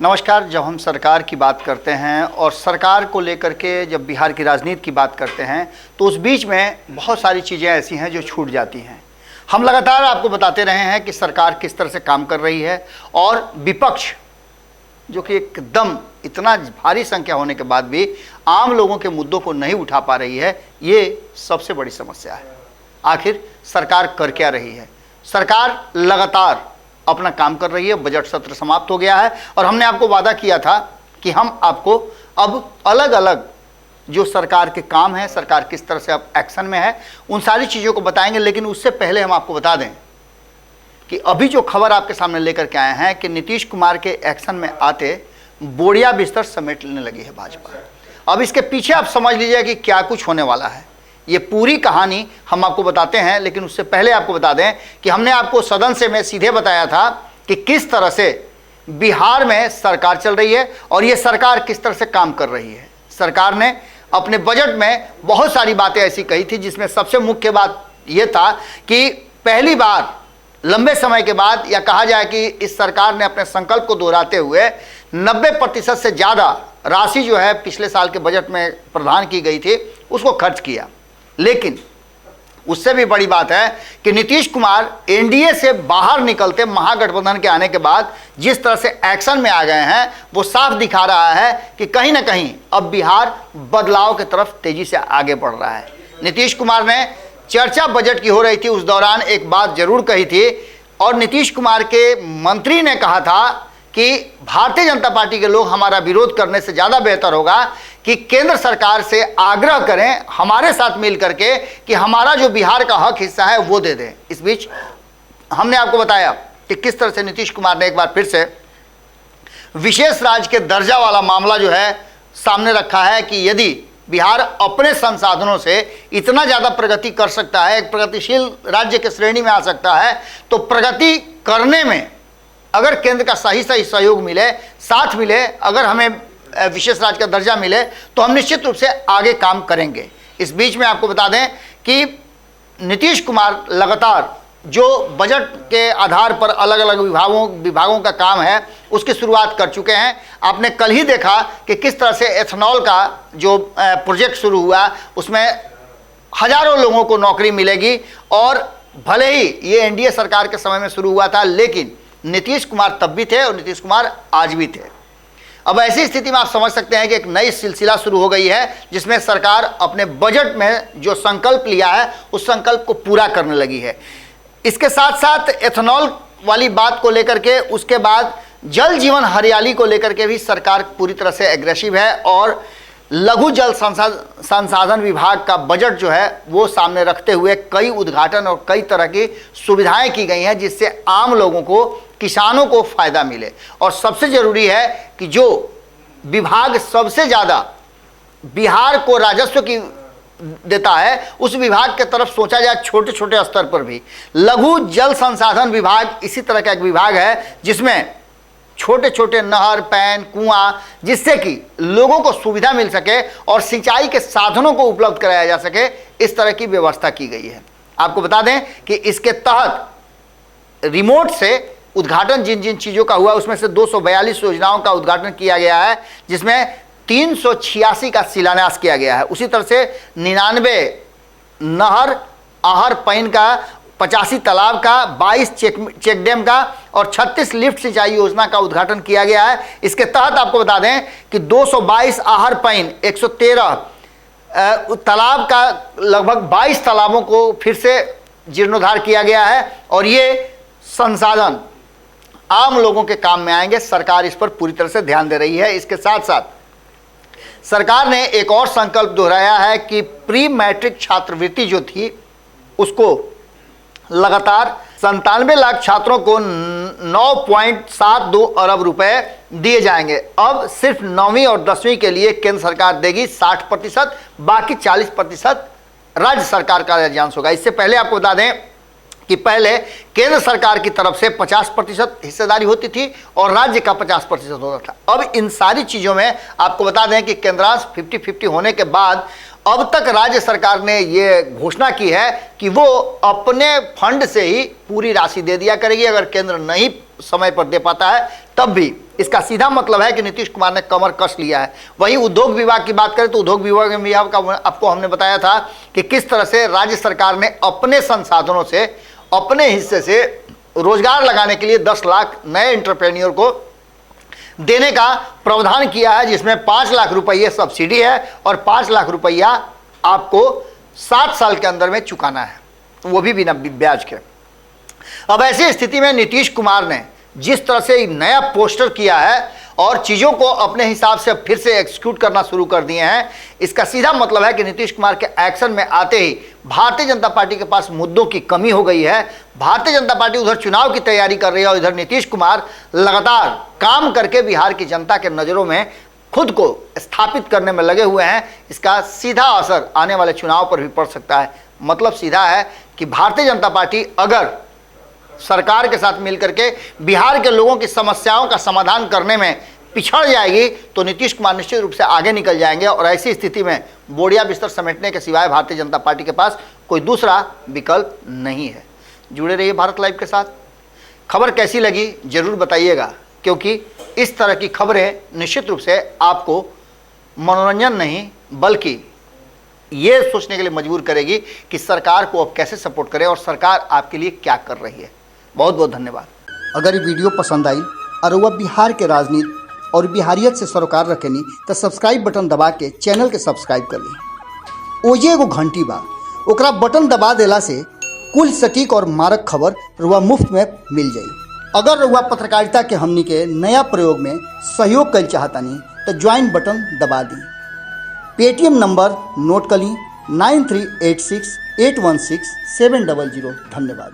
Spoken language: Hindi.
नमस्कार। जब हम सरकार की बात करते हैं और सरकार को लेकर के जब बिहार की राजनीति की बात करते हैं तो उस बीच में बहुत सारी चीज़ें ऐसी हैं जो छूट जाती हैं। हम लगातार आपको बताते रहे हैं कि सरकार किस तरह से काम कर रही है और विपक्ष जो कि एकदम इतना भारी संख्या होने के बाद भी आम लोगों के मुद्दों को नहीं उठा पा रही है, ये सबसे बड़ी समस्या है। आखिर सरकार कर क्या रही है? सरकार लगातार अपना काम कर रही है। बजट सत्र समाप्त हो गया है और हमने आपको वादा किया था कि हम आपको अब अलग अलग जो सरकार के काम हैं, सरकार किस तरह से अब एक्शन में है, उन सारी चीज़ों को बताएंगे। लेकिन उससे पहले हम आपको बता दें कि अभी जो खबर आपके सामने लेकर के आए हैं कि नीतीश कुमार के एक्शन में आते बोरिया बिस्तर समेट लेने लगी है भाजपा। अब इसके पीछे आप समझ लीजिए कि क्या कुछ होने वाला है। ये पूरी कहानी हम आपको बताते हैं, लेकिन उससे पहले आपको बता दें कि हमने आपको सदन से मैं सीधे बताया था कि किस तरह से बिहार में सरकार चल रही है और ये सरकार किस तरह से काम कर रही है। सरकार ने अपने बजट में बहुत सारी बातें ऐसी कही थी, जिसमें सबसे मुख्य बात यह था कि पहली बार लंबे समय के बाद, या कहा जाए कि इस सरकार ने अपने संकल्प को दोहराते हुए 90% से ज़्यादा राशि जो है पिछले साल के बजट में प्रदान की गई थी उसको खर्च किया। लेकिन उससे भी बड़ी बात है कि नीतीश कुमार एनडीए से बाहर निकलते महागठबंधन के आने के बाद जिस तरह से एक्शन में आ गए हैं, वो साफ दिखा रहा है कि कहीं ना कहीं अब बिहार बदलाव की तरफ तेजी से आगे बढ़ रहा है। नीतीश कुमार ने चर्चा बजट की हो रही थी, उस दौरान एक बात जरूर कही थी और नीतीश कुमार के मंत्री ने कहा था कि भारतीय जनता पार्टी के लोग हमारा विरोध करने से ज़्यादा बेहतर होगा कि केंद्र सरकार से आग्रह करें हमारे साथ मिल करके कि हमारा जो बिहार का हक हिस्सा है वो दे दें। इस बीच हमने आपको बताया कि किस तरह से नीतीश कुमार ने एक बार फिर से विशेष राज्य के दर्जा वाला मामला जो है सामने रखा है कि यदि बिहार अपने संसाधनों से इतना ज़्यादा प्रगति कर सकता है, एक प्रगतिशील राज्य के श्रेणी में आ सकता है, तो प्रगति करने में अगर केंद्र का सही सहयोग मिले, साथ मिले, अगर हमें विशेष राज्य का दर्जा मिले तो हम निश्चित रूप से आगे काम करेंगे। इस बीच में आपको बता दें कि नीतीश कुमार लगातार जो बजट के आधार पर अलग अलग विभागों का काम है उसकी शुरुआत कर चुके हैं। आपने कल ही देखा कि किस तरह से एथेनॉल का जो प्रोजेक्ट शुरू हुआ उसमें हजारों लोगों को नौकरी मिलेगी और भले ही ये एनडीए सरकार के समय में शुरू हुआ था, लेकिन नीतीश कुमार तब भी थे और नीतीश कुमार आज भी थे। अब ऐसी स्थिति में आप समझ सकते हैं कि एक नई सिलसिला शुरू हो गई है जिसमें सरकार अपने बजट में जो संकल्प लिया है उस संकल्प को पूरा करने लगी है। इसके साथ साथ एथेनॉल वाली बात को लेकर के, उसके बाद जल जीवन हरियाली को लेकर के भी सरकार पूरी तरह से एग्रेसिव है और लघु जल संसाधन विभाग का बजट जो है वो सामने रखते हुए कई उद्घाटन और कई तरह की सुविधाएं की गई हैं जिससे आम लोगों को, किसानों को फ़ायदा मिले। और सबसे ज़रूरी है कि जो विभाग सबसे ज़्यादा बिहार को राजस्व की देता है उस विभाग के तरफ सोचा जाए। छोटे छोटे स्तर पर भी लघु जल संसाधन विभाग इसी तरह का एक विभाग है जिसमें छोटे छोटे नहर, पैन, कुआं, जिससे कि लोगों को सुविधा मिल सके और सिंचाई के साधनों को उपलब्ध कराया जा सके, इस तरह की व्यवस्था की गई है। आपको बता दें कि इसके तहत रिमोट से उद्घाटन जिन जिन चीज़ों का हुआ उसमें से 242 योजनाओं का उद्घाटन किया गया है, जिसमें 386 का शिलान्यास किया गया है। उसी तरह से 99 नहर, आहर, पैन का, 85 तालाब का, 22 चेक डैम का और 36 लिफ्ट सिंचाई योजना का उद्घाटन किया गया है। इसके तहत आपको बता दें कि 222 आहर पैन, 113 तालाब का, लगभग 22 तालाबों को फिर से जीर्णोद्धार किया गया है और ये संसाधन आम लोगों के काम में आएंगे। सरकार इस पर पूरी तरह से ध्यान दे रही है। इसके साथ साथ सरकार ने एक और संकल्प दोहराया है कि प्री मैट्रिक छात्रवृत्ति जो थी उसको लगातार 97 लाख छात्रों को 9.72 अरब रुपए दिए जाएंगे। अब सिर्फ 9वीं और 10वीं के लिए केंद्र सरकार देगी 60%, बाकी 40% राज्य सरकार का एजेंस होगा। इससे पहले आपको बता दें कि पहले केंद्र सरकार की तरफ से 50% हिस्सेदारी होती थी और राज्य का 50% होता था। अब इन सारी चीज़ों में आपको बता दें कि केंद्रांश 50-50 होने के बाद अब तक राज्य सरकार ने ये घोषणा की है कि वो अपने फंड से ही पूरी राशि दे दिया करेगी। अगर केंद्र नहीं समय पर दे पाता है, तब भी इसका सीधा मतलब है कि नीतीश कुमार ने कमर कस लिया है। वहीं उद्योग विभाग की बात करें तो उद्योग विभाग का आपको हमने बताया था कि किस तरह से राज्य सरकार ने अपने संसाधनों से, अपने हिस्से से रोजगार लगाने के लिए 10 लाख नए एंटरप्रेन्योर को देने का प्रावधान किया है, जिसमें 5 लाख रुपये सब्सिडी है और 5 लाख रुपया आपको 7 साल के अंदर में चुकाना है, वो भी बिना ब्याज के। अब ऐसी स्थिति में नीतीश कुमार ने जिस तरह से नया पोस्टर किया है और चीज़ों को अपने हिसाब से फिर से एग्जीक्यूट करना शुरू कर दिए हैं, इसका सीधा मतलब है कि नीतीश कुमार के एक्शन में आते ही भारतीय जनता पार्टी के पास मुद्दों की कमी हो गई है। भारतीय जनता पार्टी उधर चुनाव की तैयारी कर रही है और इधर नीतीश कुमार लगातार काम करके बिहार की जनता के नज़रों में खुद को स्थापित करने में लगे हुए हैं। इसका सीधा असर आने वाले चुनाव पर भी पड़ सकता है। मतलब सीधा है कि भारतीय जनता पार्टी अगर सरकार के साथ मिलकर के बिहार के लोगों की समस्याओं का समाधान करने में पिछड़ जाएगी तो नीतीश कुमार निश्चित रूप से आगे निकल जाएंगे और ऐसी स्थिति में बोरिया बिस्तर समेटने के सिवाय भारतीय जनता पार्टी के पास कोई दूसरा विकल्प नहीं है। जुड़े रहिए भारत लाइव के साथ। खबर कैसी लगी जरूर बताइएगा, क्योंकि इस तरह की खबरें निश्चित रूप से आपको मनोरंजन नहीं बल्कि ये सोचने के लिए मजबूर करेगी कि सरकार को अब कैसे सपोर्ट करें और सरकार आपके लिए क्या कर रही है। बहुत बहुत धन्यवाद। अगर ये वीडियो पसंद आई और वह बिहार के राजनीति और बिहारियत से सरोकार रखेनी तो सब्सक्राइब बटन दबा के चैनल के सब्सक्राइब कर ली। ओजे एगो घंटी बा, ओकरा बटन दबा देला से कुल सटीक और मारक खबर रुआ मुफ्त में मिल जाई। अगर रुआ पत्रकारिता के हमनी के नया प्रयोग में सहयोग कर चाहतानी तो ज्वाइन बटन दबा दी। पेटीएम नंबर नोट कर ली 9386816700। धन्यवाद।